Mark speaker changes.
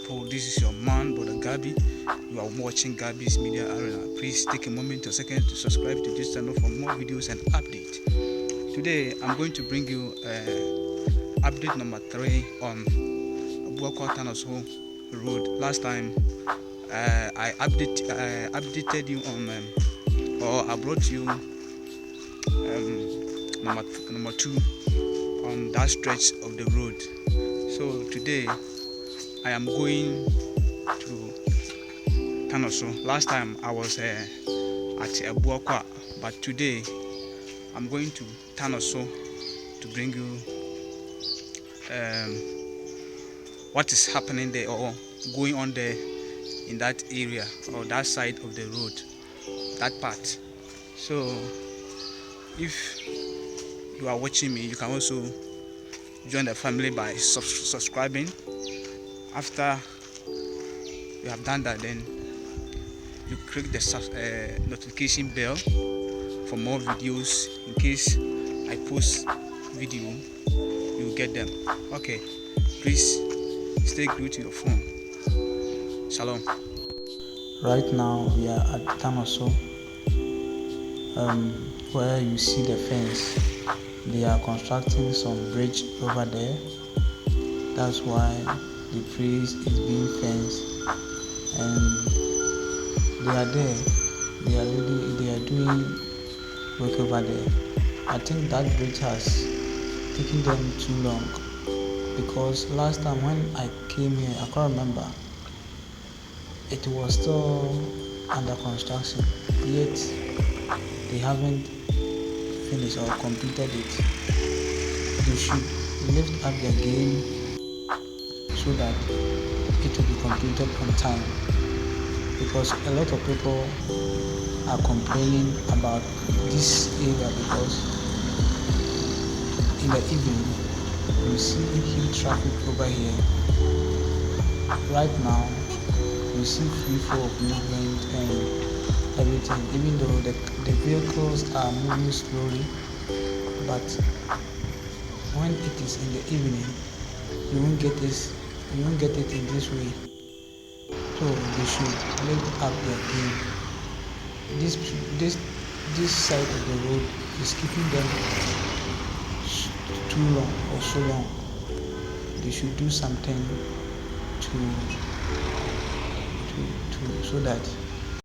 Speaker 1: people, this is your man, Brother Gabi. You are watching Gabi's Media Arena. Please take a moment or second to subscribe to this channel for more videos and updates. Today, I'm going to bring you update number 3 on Tanoso Road. Last time, I updated you on, or I brought you number 2 on that stretch of the road. So today, I am going to Tanoso. Last time I was at Ebuakwa, but today I'm going to Tanoso to bring you what is happening there or going on there in that area or that side of the road, that part. So if you are watching me, you can also join the family by subscribing. After you have done that, then you click the notification bell for more videos. In case I post video, you get them. Okay, please stay glued to your phone. Shalom.
Speaker 2: Right now we are at Tanoso, where you see the fence. They are constructing some bridge over there. That's why the place is being fenced, and they are there. They are doing work over there. I think that bridge has taken them too long, because last time when I came here, I can't remember, it was still under construction, yet they haven't finished or completed it. They should lift up their game so that it will be completed on time, because a lot of people are complaining about this area, because in the evening you see huge traffic over here. Right now you see free flow of movement and everything, even though the vehicles are moving slowly, but when it is in the evening you won't get it in this way. So they should lift up their game. This side of the road is keeping them too long or so long. They should do something to so that